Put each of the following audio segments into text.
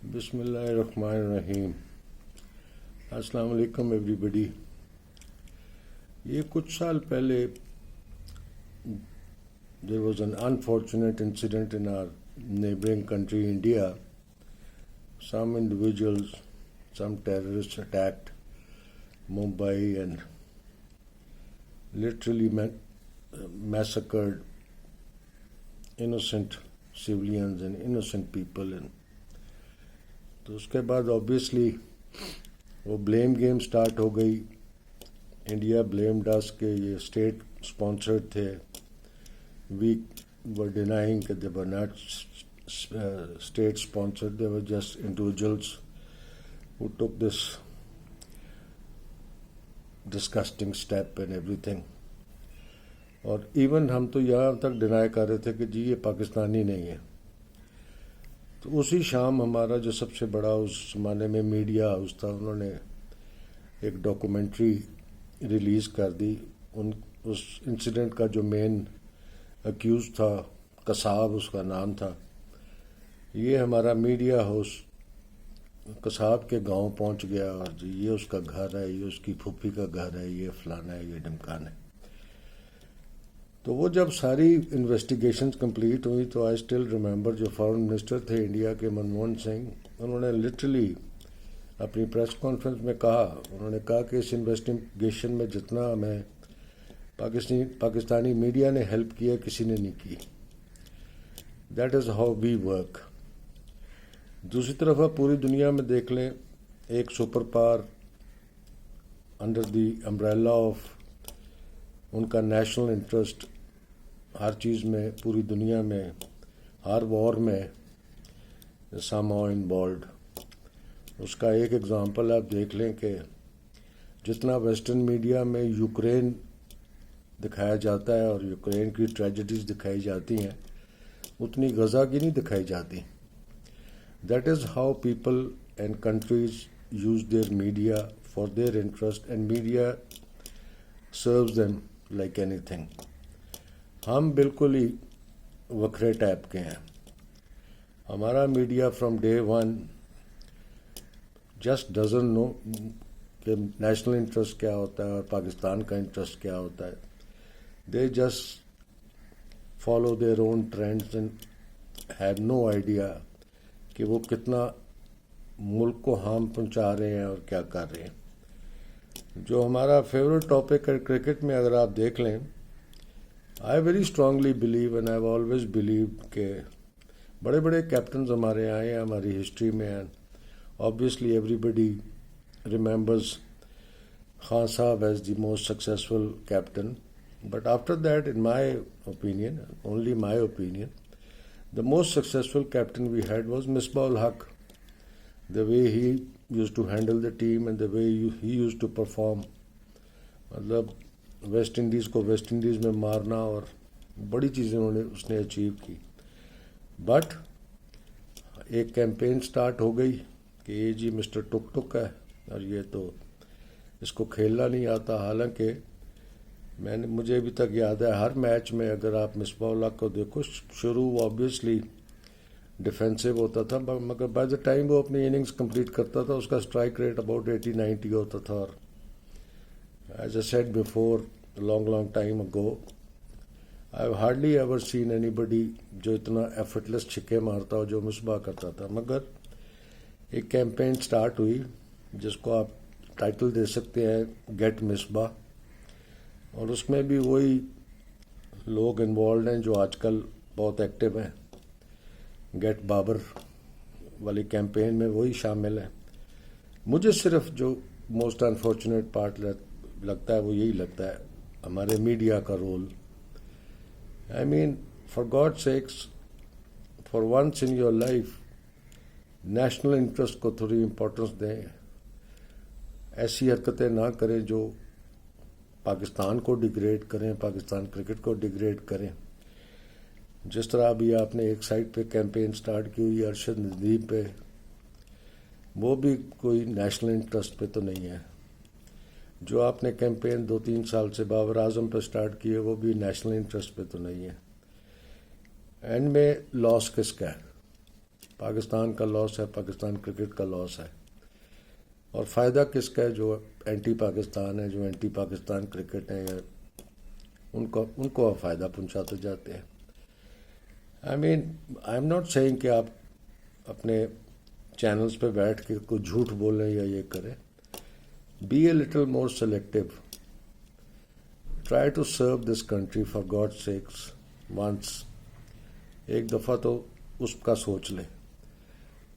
بسم اللہ الرحمن الرحیم. السلام علیکم ایوری بڈی. یہ کچھ سال پہلے there was an unfortunate incident in our neighboring country India. Some individuals, some terrorists attacked Mumbai and literally massacred innocent civilians and innocent people. And تو اس کے بعد آبویسلی وہ بلیم گیم سٹارٹ ہو گئی. انڈیا بلیمڈ اس کہ یہ state sponsored تھے. وی are denying کہ they are not state sponsored, they are just individuals who took this disgusting step and everything. اور ایون ہم تو یہاں تک ڈینائی کر رہے تھے کہ جی یہ پاکستانی نہیں ہے. تو اسی شام ہمارا جو سب سے بڑا اس زمانے میں میڈیا ہاؤس تھا, انہوں نے ایک ڈاکومنٹری ریلیز کر دی. اس انسیڈنٹ کا جو مین اکیوز تھا, قصاب اس کا نام تھا, یہ ہمارا میڈیا ہاؤس قصاب کے گاؤں پہنچ گیا اور جی یہ اس کا گھر ہے, یہ اس کی پھوپھی کا گھر ہے, یہ فلانا ہے, یہ ڈمکان ہے. تو وہ جب ساری انویسٹیگیشنز کمپلیٹ ہوئی تو آئی اسٹل ریممبر جو فارن منسٹر تھے انڈیا کے منموہن سنگھ, انہوں نے لٹرلی اپنی پریس کانفرنس میں کہا, انہوں نے کہا کہ اس انویسٹیگیشن میں جتنا ہمیں پاکستانی میڈیا نے ہیلپ کیا کسی نے نہیں کی. That is how we work. دوسری طرف آپ پوری دنیا میں دیکھ لیں, ایک super power under the umbrella of ان کا نیشنل انٹرسٹ ہر چیز میں, پوری دنیا میں ہر وار میں سم ہاؤ انوالوڈ. اس کا ایک ایگزامپل آپ دیکھ لیں کہ جتنا ویسٹرن میڈیا میں یوکرین دکھایا جاتا ہے اور یوکرین کی ٹریجڈیز دکھائی جاتی ہیں, اتنی غزہ کی نہیں دکھائی جاتی. That is how people and countries use their media for their interest, and media serves them like anything. ہم بالکل ہی وکھرے ٹائپ کے ہیں. ہمارا media from day one just doesn't know کہ نیشنل انٹرسٹ کیا ہوتا ہے اور پاکستان کا انٹرسٹ کیا ہوتا ہے. They just follow their own trends and have no idea کہ وہ کتنا ملک کو ہارم پہنچا رہے ہیں اور کیا کر رہے ہیں. جو ہمارا فیوریٹ ٹاپک ہے کرکٹ میں, اگر آپ دیکھ لیں, I very strongly believe and I always believe کہ بڑے بڑے کیپٹنز ہمارے آئے ہیں ہماری ہسٹری میں. Obviously everybody remembers Khan Sahab as the most successful captain, but after that in my opinion, only my opinion, the most successful captain we had was Misbah ul-Haq. The way he used to handle the team and the way he used to perform, مطلب West Indies کو West Indies میں مارنا اور بڑی چیزیں اس نے achieve کی. But ایک کیمپین سٹارٹ ہو گئی کہ یہ جی مسٹر ٹک ٹک ہے اور یہ تو اس کو کھیلنا نہیں آتا. حالانکہ مجھے ابھی تک یاد ہے ہر میچ میں اگر آپ مصباح الحق کو دیکھو, شروع آبویسلی ڈیفینسو ہوتا تھا, مگر بائی دا ٹائم وہ اپنی اننگز کمپلیٹ کرتا تھا اس کا اسٹرائک ریٹ اباؤٹ 80-90 ہوتا تھا. اور as I said before long time ago, I have hardly ever seen anybody جو اتنا ایفرٹلیس چھکے مارتا ہو جو مصباح کرتا تھا. مگر ایک کیمپین سٹارٹ ہوئی جس کو آپ ٹائٹل دے سکتے ہیں گیٹ مصباح, اور اس میں بھی وہی لوگ انوالوڈ ہیں جو آج کل بہت ایکٹیو ہیں. گیٹ بابر والی کیمپین میں وہی شامل ہیں. مجھے صرف جو موسٹ انفارچونیٹ پارٹ لگتا ہے وہ یہی لگتا ہے ہمارے میڈیا کا role. I mean for God sakes, for once in your life national interest کو تھوڑی امپورٹنس دیں. ایسی حرکتیں نہ کریں جو پاکستان کو ڈیگریڈ کریں, پاکستان کرکٹ کو ڈیگریڈ کریں. جس طرح ابھی آپ نے ایک سائٹ پہ کیمپین سٹارٹ کی ہوئی ارشد ندیم پہ, وہ بھی کوئی نیشنل انٹرسٹ پہ تو نہیں ہے. جو آپ نے کیمپین 2-3 سال سے بابر اعظم پہ سٹارٹ کی ہے وہ بھی نیشنل انٹرسٹ پہ تو نہیں ہے. اینڈ میں لاس کس کا ہے؟ پاکستان کا لاس ہے، پاکستان کرکٹ کا لاس ہے. اور فائدہ کس کا ہے؟ جو اینٹی پاکستان ہے، جو اینٹی پاکستان کرکٹ ہے، ان کو آپ فائدہ پہنچاتے جاتے ہیں. آئی ایم ناٹ سیئنگ کہ آپ اپنے چینلز پہ بیٹھ کے کوئی جھوٹ بولیں یا یہ کریں. Be a little more selective. Try to serve this country for God sakes once. ایک دفعہ تو اس کا سوچ لیں.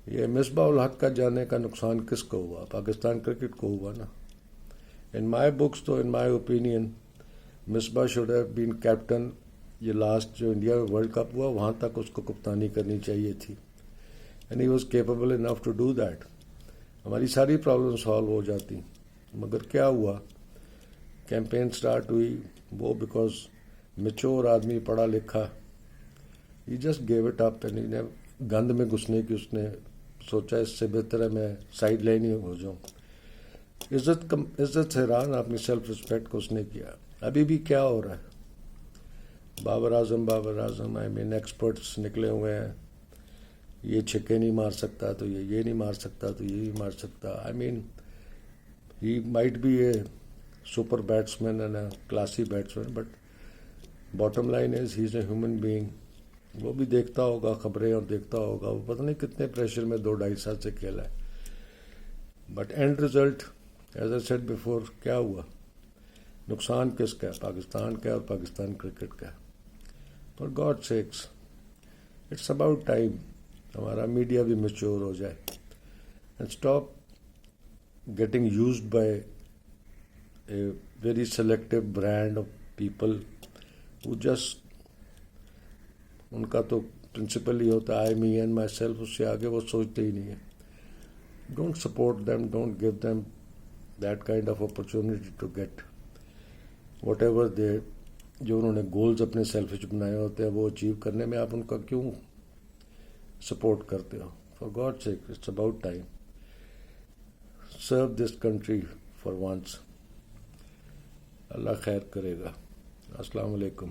یہ مصباح الحق کا جانے کا نقصان کس کو ہوا؟ پاکستان کرکٹ کو ہوا نا. ان مائی بکس تو in my opinion Misbah should have been captain. یہ لاسٹ جو انڈیا میں ورلڈ کپ ہوا وہاں تک اس کو کپتانی کرنی چاہیے تھی. And he was capable enough to do that. ہماری ساری پرابلم سالو ہو جاتی. مگر کیا ہوا؟ کیمپین سٹارٹ ہوئی. وہ بیکاز میچور آدمی پڑھا لکھا، he just give it up. And گند میں گھسنے کی اس نے سوچا اس سے بہتر ہے میں سائڈ لائن ہی ہو جاؤں. عزت حیران اپنی سیلف رسپیکٹ کو اس نے کیا. ابھی بھی کیا ہو رہا ہے؟ بابر اعظم ایکسپرٹس نکلے ہوئے ہیں. یہ چھکے نہیں مار سکتا تو یہ نہیں مار سکتا تو یہ نہیں مار سکتا. He might be a super batsman and a classy batsman, but bottom line is he is a human being. وہ بھی دیکھتا ہوگا خبریں اور دیکھتا ہوگا. وہ پتہ نہیں کتنے پریشر میں 2-2.5 سال سے کھیلا ہے. But end result as I said before کیا ہوا؟ نقصان کس کا ہے؟ پاکستان کا ہے اور پاکستان کرکٹ کا ہے. For God sakes it's about time ہمارا میڈیا بھی میچور ہو جائے and stop getting used by a very selective brand of people who just. ان کا تو پرنسپل ہی ہوتا ہے آئی می اینڈ مائی سیلف. اس سے آگے وہ سوچتے ہی نہیں ہیں. Don't support them, don't give them that kind of opportunity to get whatever they. جو انہوں نے گولز اپنے سیلفش بنائے ہوتے ہیں وہ اچیو کرنے میں آپ ان کا کیوں سپورٹ کرتے ہو؟ For God sake it's about time. Serve this country for once. اللہ خیر کرے گا. السلام علیکم.